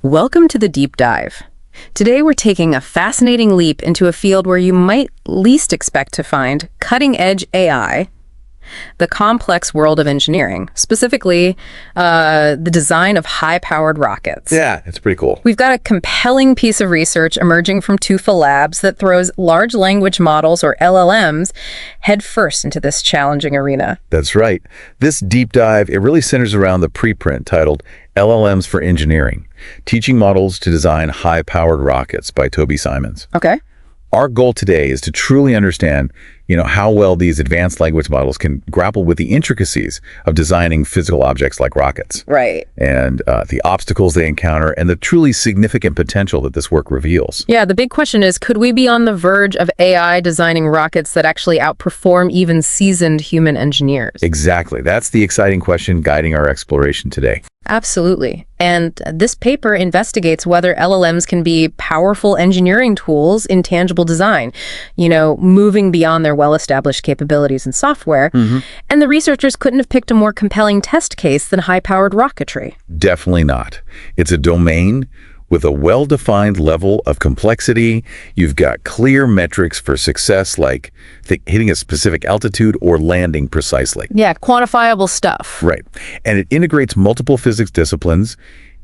Welcome to the deep dive. Today we're taking a fascinating leap into a field where you might least expect to find cutting-edge AI, the complex world of engineering, specifically the design of high-powered rockets. Yeah, it's pretty cool. We've got a compelling piece of research emerging from Tufa Labs that throws large language models, or LLMs, headfirst into this challenging arena. That's right. This deep dive, it really centers around the preprint titled LLMs for Engineering, Teaching Models to Design High-Powered Rockets by Toby Simonds. Okay. Our goal today is to truly understand, how well these advanced language models can grapple with the intricacies of designing physical objects like rockets. Right. And the obstacles they encounter and the truly significant potential that this work reveals. Yeah, the big question is, could we be on the verge of AI designing rockets that actually outperform even seasoned human engineers? Exactly. That's the exciting question guiding our exploration today. Absolutely. And this paper investigates whether LLMs can be powerful engineering tools in tangible design, moving beyond their well-established capabilities in software. And the researchers couldn't have picked a more compelling test case than high-powered rocketry. Definitely not. It's a domain with a well-defined level of complexity. You've got clear metrics for success, like hitting a specific altitude or landing precisely. Yeah, quantifiable stuff. Right. And it integrates multiple physics disciplines,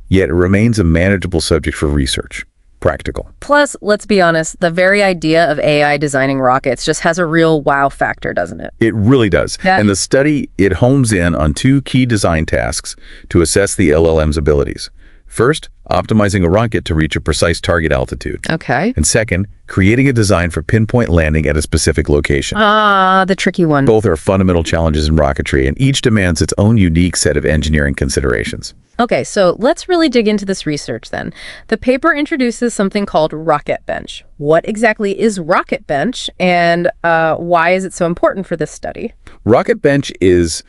yet it remains a manageable subject for research. Practical. Plus, let's be honest, the very idea of AI designing rockets just has a real wow factor, doesn't it? It really does. Yeah. And the study, it hones in on two key design tasks to assess the LLM's abilities. First, optimizing a rocket to reach a precise target altitude. Okay. And second, creating a design for pinpoint landing at a specific location. The tricky one. Both are fundamental challenges in rocketry, and each demands its own unique set of engineering considerations. Okay, so let's really dig into this research then. The paper introduces something called RocketBench. What exactly is RocketBench, and why is it so important for this study? RocketBench is,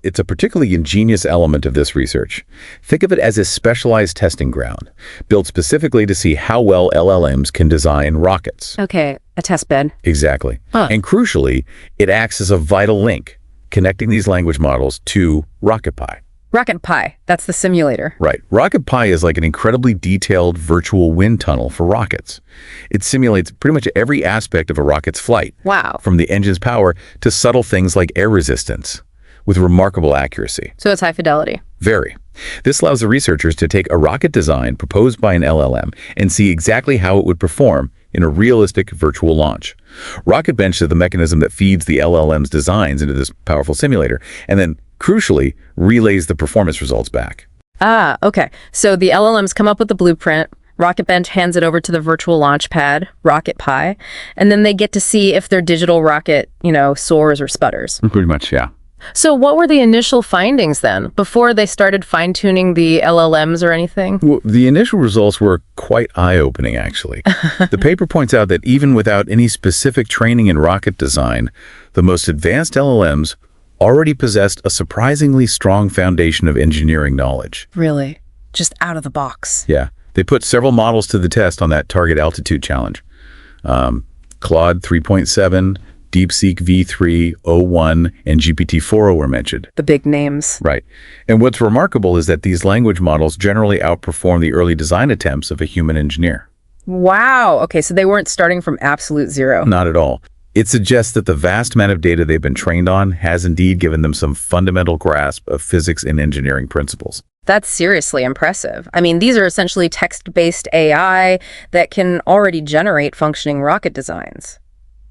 it's a particularly ingenious element of this research. Think of it as a specialized testing ground, built specifically to see how well LLMs can design rockets. Okay, a test bed. Exactly. And crucially, it acts as a vital link, connecting these language models to RocketPi. RocketPi, that's the simulator. Right. RocketPi is like an incredibly detailed virtual wind tunnel for rockets. It simulates pretty much every aspect of a rocket's flight. Wow. From the engine's power to subtle things like air resistance, with remarkable accuracy. So it's high fidelity. Very. This allows the researchers to take a rocket design proposed by an LLM and see exactly how it would perform in a realistic virtual launch. RocketBench is the mechanism that feeds the LLM's designs into this powerful simulator, and then, crucially, relays the performance results back. Okay. So the LLMs come up with the blueprint, RocketBench hands it over to the virtual launch pad, RocketPi, and then they get to see if their digital rocket, soars or sputters. Pretty much, yeah. So what were the initial findings then, before they started fine-tuning the LLMs or anything? Well, the initial results were quite eye-opening, actually. The paper points out that even without any specific training in rocket design, the most advanced LLMs already possessed a surprisingly strong foundation of engineering knowledge. Really? Just out of the box? Yeah. They put several models to the test on that target altitude challenge. Claude 3.7, DeepSeek V3, O1, and GPT-4 were mentioned. The big names. Right. And what's remarkable is that these language models generally outperform the early design attempts of a human engineer. Wow. Okay, so they weren't starting from absolute zero. Not at all. It suggests that the vast amount of data they've been trained on has indeed given them some fundamental grasp of physics and engineering principles. That's seriously impressive. I mean, these are essentially text-based AI that can already generate functioning rocket designs.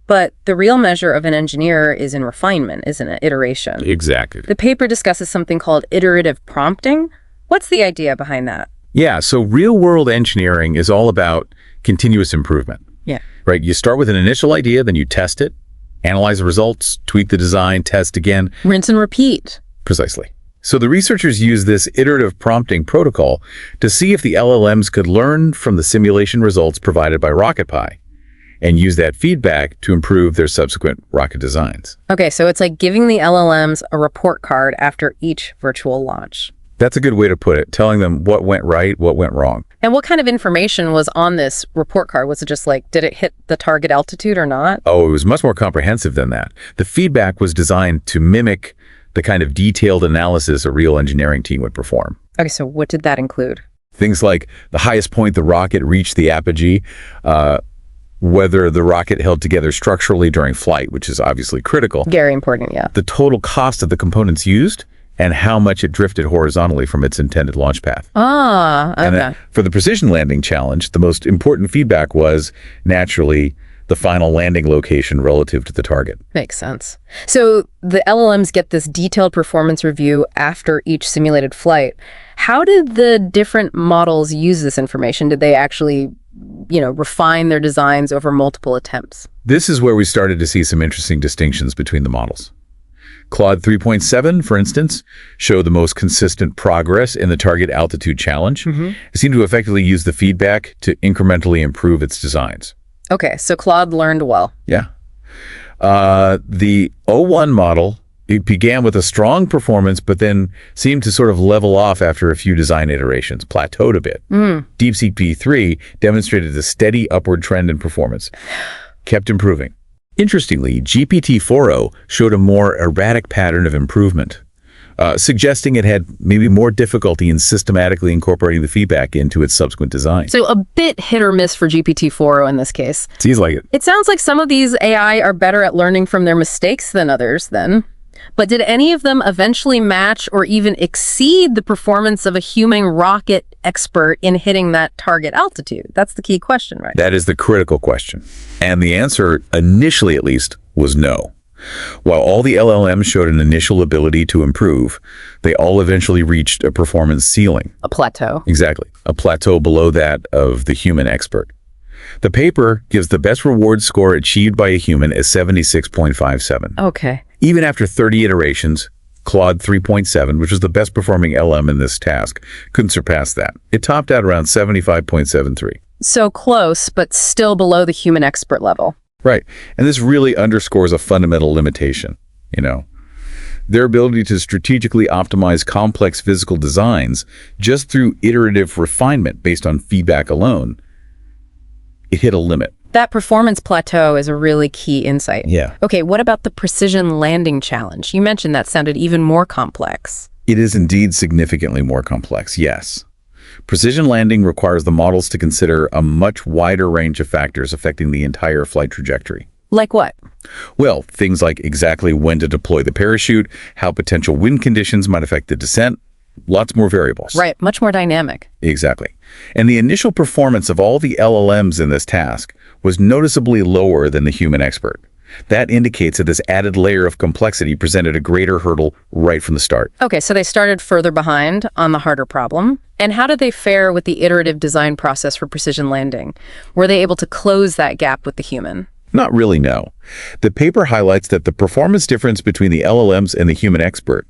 But the real measure of an engineer is in refinement, isn't it? Iteration. Exactly. The paper discusses something called iterative prompting. What's the idea behind that? Yeah, so real-world engineering is all about continuous improvement. Yeah. Right? You start with an initial idea, then you test it, analyze the results, tweak the design, test again. Rinse and repeat. Precisely. So the researchers used this iterative prompting protocol to see if the LLMs could learn from the simulation results provided by RocketPi and use that feedback to improve their subsequent rocket designs. Okay, so it's like giving the LLMs a report card after each virtual launch. That's a good way to put it, telling them what went right, what went wrong. And what kind of information was on this report card? Was it just like, did it hit the target altitude or not? Oh, it was much more comprehensive than that. The feedback was designed to mimic the kind of detailed analysis a real engineering team would perform. Okay, so what did that include? Things like the highest point the rocket reached the apogee, whether the rocket held together structurally during flight, which is obviously critical, Very important, yeah. the total cost of the components used, and how much it drifted horizontally from its intended launch path. Ah, okay. And then for the precision landing challenge, the most important feedback was, naturally, the final landing location relative to the target. Makes sense. So the LLMs get this detailed performance review after each simulated flight. How did the different models use this information? Did they actually, refine their designs over multiple attempts? This is where we started to see some interesting distinctions between the models. Claude 3.7, for instance, showed the most consistent progress in the target altitude challenge. It seemed to effectively use the feedback to incrementally improve its designs. Okay, so Claude learned well. Yeah. The O1 model, it began with a strong performance, but then seemed to sort of level off after a few design iterations, plateaued a bit. DeepSeek V3 demonstrated a steady upward trend in performance, kept improving. Interestingly, GPT-4o showed a more erratic pattern of improvement, suggesting it had maybe more difficulty in systematically incorporating the feedback into its subsequent design. So a bit hit or miss for GPT-4o in this case. Seems like it. It sounds like some of these AI are better at learning from their mistakes than others then. But did any of them eventually match or even exceed the performance of a human rocket expert in hitting that target altitude? That's the key question, right? That is the critical question. And the answer, initially at least, was no. While all the LLMs showed an initial ability to improve, they all eventually reached a performance ceiling. A plateau. Exactly. A plateau below that of the human expert. The paper gives the best reward score achieved by a human as 76.57. Okay. Even after 30 iterations, Claude 3.7, which was the best performing LM in this task, couldn't surpass that. It topped out around 75.73. So close, but still below the human expert level. Right. And this really underscores a fundamental limitation, Their ability to strategically optimize complex physical designs just through iterative refinement based on feedback alone, it hit a limit. That performance plateau is a really key insight. Yeah. Okay, what about the precision landing challenge? You mentioned that sounded even more complex. It is indeed significantly more complex, yes. Precision landing requires the models to consider a much wider range of factors affecting the entire flight trajectory. Like what? Well, things like exactly when to deploy the parachute, how potential wind conditions might affect the descent, lots more variables. Right, much more dynamic. Exactly. And the initial performance of all the LLMs in this task was noticeably lower than the human expert. That indicates that this added layer of complexity presented a greater hurdle right from the start. Okay, so they started further behind on the harder problem. And how did they fare with the iterative design process for precision landing? Were they able to close that gap with the human? Not really, no. The paper highlights that the performance difference between the LLMs and the human expert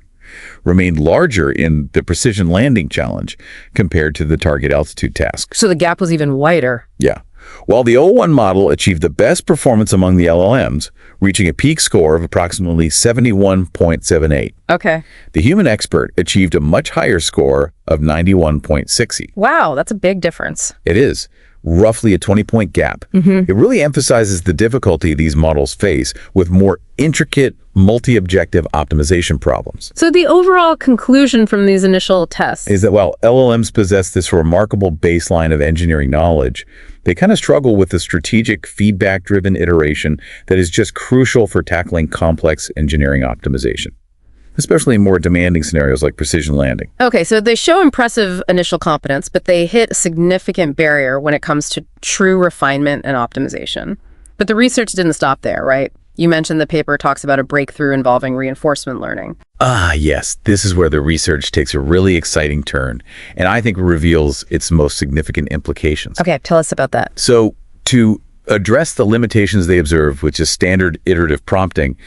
remained larger in the precision landing challenge compared to the target altitude task. So the gap was even wider. Yeah. While the O1 model achieved the best performance among the LLMs, reaching a peak score of approximately 71.78. Okay. The human expert achieved a much higher score of 91.60. Wow, that's a big difference. It is. Roughly a 20-point gap. It really emphasizes the difficulty these models face with more intricate, multi-objective optimization problems. So the overall conclusion from these initial tests Is that while LLMs possess this remarkable baseline of engineering knowledge, they kind of struggle with the strategic, feedback-driven iteration that is just crucial for tackling complex engineering optimization, especially in more demanding scenarios like precision landing. Okay, so they show impressive initial competence, but they hit a significant barrier when it comes to true refinement and optimization. But the research didn't stop there, right? You mentioned the paper talks about a breakthrough involving reinforcement learning. Ah, yes, this is where the research takes a really exciting turn, and I think reveals its most significant implications. Okay, tell us about that. So, to address the limitations they observe, which is standard iterative prompting,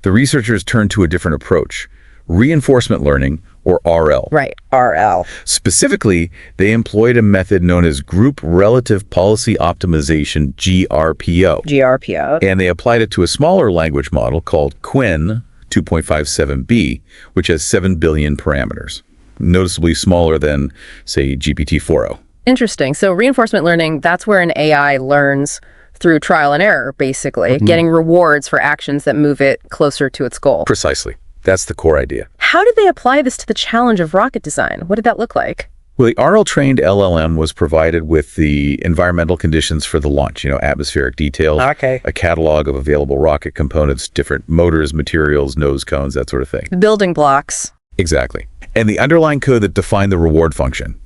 the researchers turned to a different approach. Reinforcement learning, or RL. Right, RL. Specifically, they employed a method known as Group Relative Policy Optimization, GRPO. GRPO. And they applied it to a smaller language model called Quinn 2.57b, which has 7 billion parameters, noticeably smaller than, say, GPT-4o. Interesting. So reinforcement learning, that's where an AI learns through trial and error, basically, getting rewards for actions that move it closer to its goal. Precisely. That's the core idea. How did they apply this to the challenge of rocket design? What did that look like? Well, the RL-trained LLM was provided with the environmental conditions for the launch, atmospheric details, Okay. a catalog of available rocket components, different motors, materials, nose cones, that sort of thing. The building blocks. Exactly. And the underlying code that defined the reward function.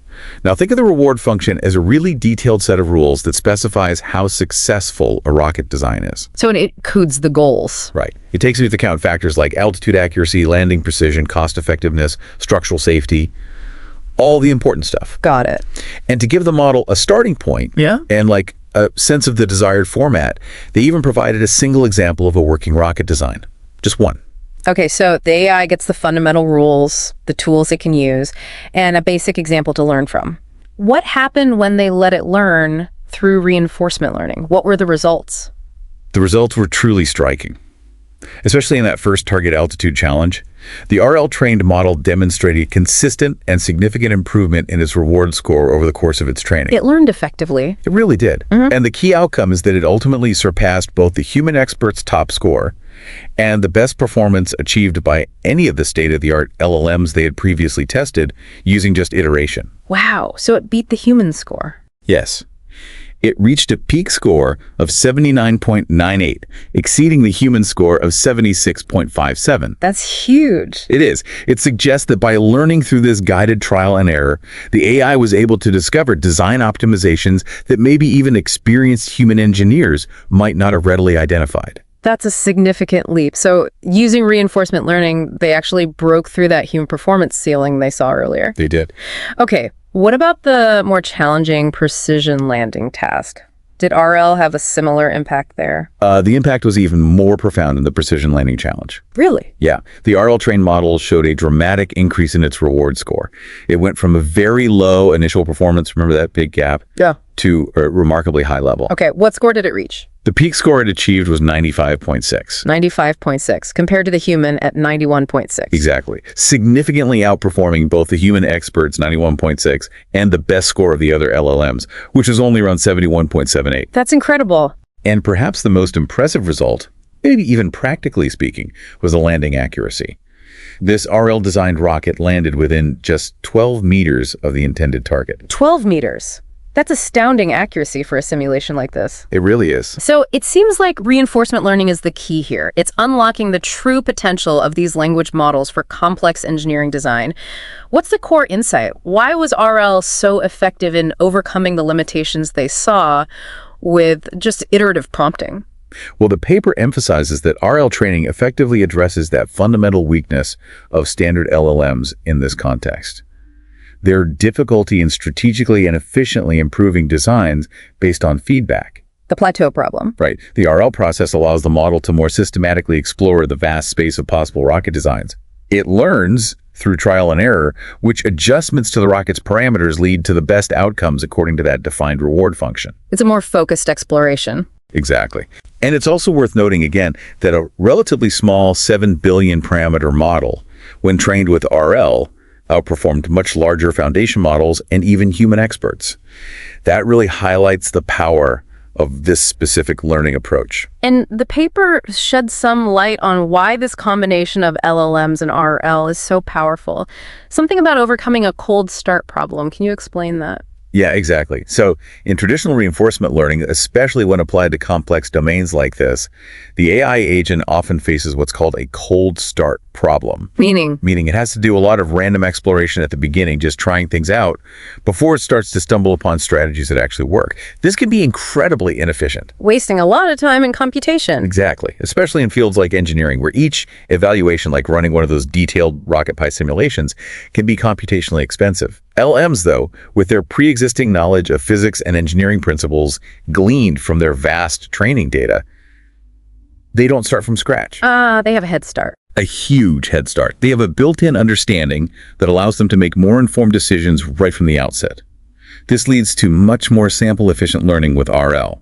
Now, think of the reward function as a really detailed set of rules that specifies how successful a rocket design is. So it codes the goals. Right. It takes into account factors like altitude accuracy, landing precision, cost effectiveness, structural safety, all the important stuff. Got it. And to give the model a starting point and like a sense of the desired format, they even provided a single example of a working rocket design. Just one. Okay, so the AI gets the fundamental rules, the tools it can use, and a basic example to learn from. What happened when they let it learn through reinforcement learning? What were the results? The results were truly striking. Especially in that first target altitude challenge, the RL-trained model demonstrated consistent and significant improvement in its reward score over the course of its training. It learned effectively. It really did. And the key outcome is that it ultimately surpassed both the human expert's top score and the best performance achieved by any of the state-of-the-art LLMs they had previously tested using just iteration. Wow, so it beat the human score. Yes. It reached a peak score of 79.98, exceeding the human score of 76.57. That's huge. It is. It suggests that by learning through this guided trial and error, the AI was able to discover design optimizations that maybe even experienced human engineers might not have readily identified. That's a significant leap. So using reinforcement learning, they actually broke through that human performance ceiling they saw earlier. They did. Okay, what about the more challenging precision landing task? Did RL have a similar impact there? The impact was even more profound in the precision landing challenge. Really? Yeah. The RL-trained model showed a dramatic increase in its reward score. It went from a very low initial performance, remember that big gap? Yeah. To a remarkably high level. Okay, what score did it reach? The peak score it achieved was 95.6. 95.6, compared to the human at 91.6. Exactly. Significantly outperforming both the human experts, 91.6, and the best score of the other LLMs, which was only around 71.78. That's incredible. And perhaps the most impressive result, maybe even practically speaking, was the landing accuracy. This RL-designed rocket landed within just 12 meters of the intended target. 12 meters. That's astounding accuracy for a simulation like this. It really is. So it seems like reinforcement learning is the key here. It's unlocking the true potential of these language models for complex engineering design. What's the core insight? Why was RL so effective in overcoming the limitations they saw with just iterative prompting? Well, the paper emphasizes that RL training effectively addresses that fundamental weakness of standard LLMs in this context. Their difficulty in strategically and efficiently improving designs based on feedback. The plateau problem. Right. The RL process allows the model to more systematically explore the vast space of possible rocket designs. It learns through trial and error, which adjustments to the rocket's parameters lead to the best outcomes according to that defined reward function. It's a more focused exploration. Exactly. And it's also worth noting again that a relatively small 7 billion parameter model, when trained with RL, outperformed much larger foundation models and even human experts. That really highlights the power of this specific learning approach. And the paper sheds some light on why this combination of LLMs and RL is so powerful. Something about overcoming a cold start problem. Can you explain that? Yeah, exactly. So in traditional reinforcement learning, especially when applied to complex domains like this, the AI agent often faces what's called a cold start problem. Meaning it has to do a lot of random exploration at the beginning, just trying things out before it starts to stumble upon strategies that actually work. This can be incredibly inefficient. wasting a lot of time in computation. Exactly, especially in fields like engineering, where each evaluation, like running one of those detailed RocketPie simulations, can be computationally expensive. LLMs, though, with their pre-existing knowledge of physics and engineering principles gleaned from their vast training data, they don't start from scratch. They have a head start. A huge head start. They have a built-in understanding that allows them to make more informed decisions right from the outset. This leads to much more sample-efficient learning with RL.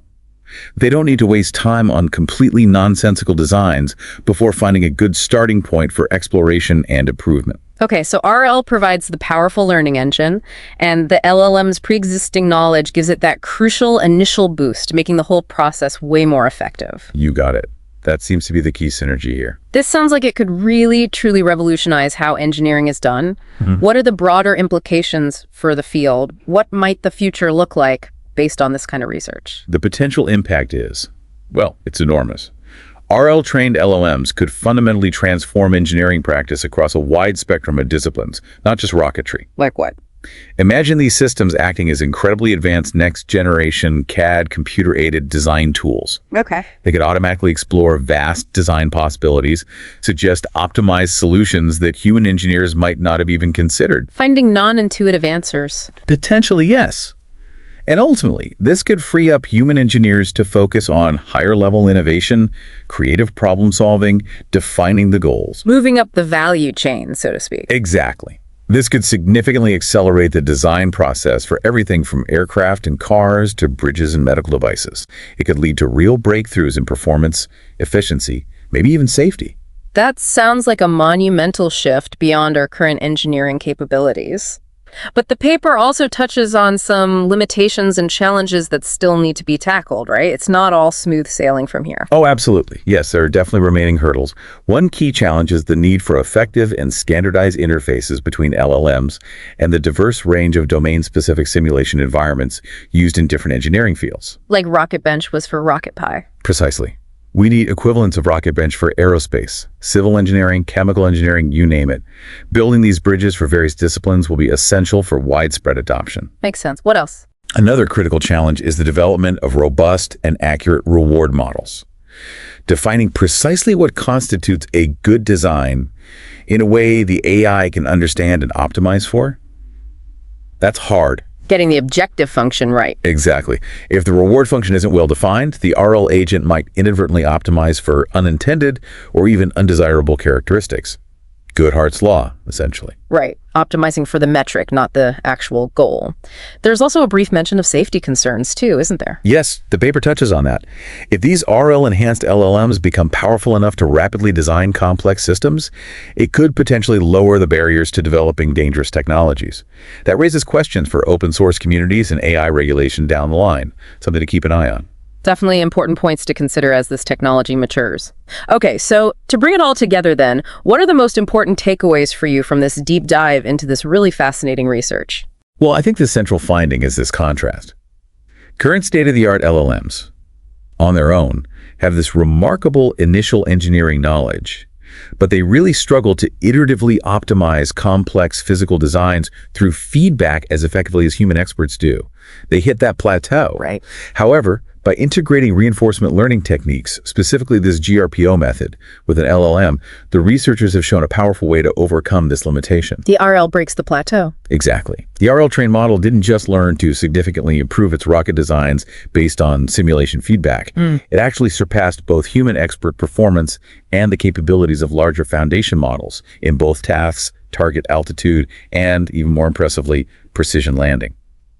They don't need to waste time on completely nonsensical designs before finding a good starting point for exploration and improvement. Okay, so RL provides the powerful learning engine, and the LLM's pre-existing knowledge gives it that crucial initial boost, making the whole process way more effective. You got it. That seems to be the key synergy here. This sounds like it could really, truly revolutionize how engineering is done. What are the broader implications for the field? What might the future look like based on this kind of research? The potential impact is, well, it's enormous. RL-trained LLMs could fundamentally transform engineering practice across a wide spectrum of disciplines, not just rocketry. Like what? Imagine these systems acting as incredibly advanced next-generation CAD computer-aided design tools. Okay. They could automatically explore vast design possibilities, suggest optimized solutions that human engineers might not have even considered. Finding non-intuitive answers. Potentially, yes. And ultimately, this could free up human engineers to focus on higher-level innovation, creative problem-solving, defining the goals. Moving up the value chain, so to speak. Exactly. This could significantly accelerate the design process for everything from aircraft and cars to bridges and medical devices. It could lead to real breakthroughs in performance, efficiency, maybe even safety. That sounds like a monumental shift beyond our current engineering capabilities. But the paper also touches on some limitations and challenges that still need to be tackled, right? It's not all smooth sailing from here. Oh, absolutely. Yes, there are definitely remaining hurdles. One key challenge is the need for effective and standardized interfaces between LLMs and the diverse range of domain-specific simulation environments used in different engineering fields. Like RocketBench was for RocketPie. Precisely. We need equivalents of RocketBench for aerospace, civil engineering, chemical engineering, you name it. Building these bridges for various disciplines will be essential for widespread adoption. Makes sense. What else? Another critical challenge is the development of robust and accurate reward models. Defining precisely what constitutes a good design in a way the AI can understand and optimize for, that's hard. Getting the objective function right. Exactly. If the reward function isn't well defined, the RL agent might inadvertently optimize for unintended or even undesirable characteristics. Goodhart's law, essentially. Right. Optimizing for the metric, not the actual goal. There's also a brief mention of safety concerns too, isn't there? Yes, the paper touches on that. If these RL-enhanced LLMs become powerful enough to rapidly design complex systems, it could potentially lower the barriers to developing dangerous technologies. That raises questions for open source communities and AI regulation down the line, something to keep an eye on. Definitely important points to consider as this technology matures. Okay, so to bring it all together then, what are the most important takeaways for you from this deep dive into this really fascinating research? Well, I think the central finding is this contrast. Current state-of-the-art LLMs, on their own, have this remarkable initial engineering knowledge, but they really struggle to iteratively optimize complex physical designs through feedback as effectively as human experts do. They hit that plateau. Right. However, by integrating reinforcement learning techniques, specifically this GRPO method, with an LLM, the researchers have shown a powerful way to overcome this limitation. The RL breaks the plateau. Exactly. The RL-trained model didn't just learn to significantly improve its rocket designs based on simulation feedback. It actually surpassed both human expert performance and the capabilities of larger foundation models in both tasks, target altitude, and, even more impressively, precision landing.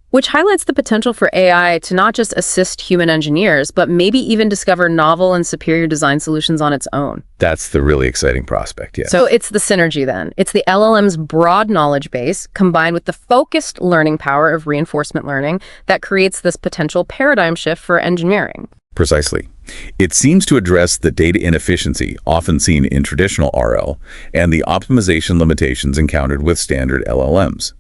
Which highlights the potential for AI to not just assist human engineers, but maybe even discover novel and superior design solutions on its own. That's the really exciting prospect, yes. So it's the synergy then. It's the LLM's broad knowledge base combined with the focused learning power of reinforcement learning that creates this potential paradigm shift for engineering. Precisely. It seems to address the data inefficiency often seen in traditional RL and the optimization limitations encountered with standard LLMs.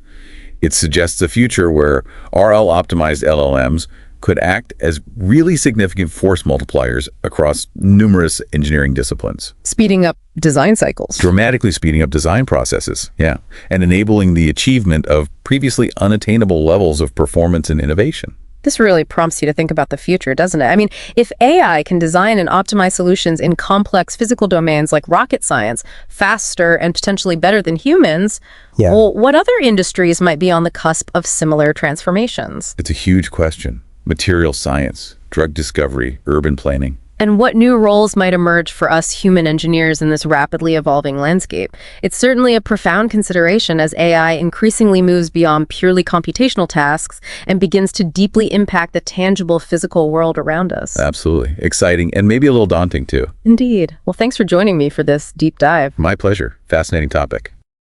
It suggests a future where RL-optimized LLMs could act as really significant force multipliers across numerous engineering disciplines. Speeding up design cycles. Dramatically speeding up design processes, and enabling the achievement of previously unattainable levels of performance and innovation. This really prompts you to think about the future, doesn't it? I mean, if AI can design and optimize solutions in complex physical domains like rocket science faster and potentially better than humans, well, what other industries might be on the cusp of similar transformations? It's a huge question. Material science, drug discovery, urban planning. And what new roles might emerge for us human engineers in this rapidly evolving landscape? It's certainly a profound consideration as AI increasingly moves beyond purely computational tasks and begins to deeply impact the tangible physical world around us. Absolutely. Exciting and maybe a little daunting too. Indeed. Well, thanks for joining me for this deep dive. My pleasure. Fascinating topic.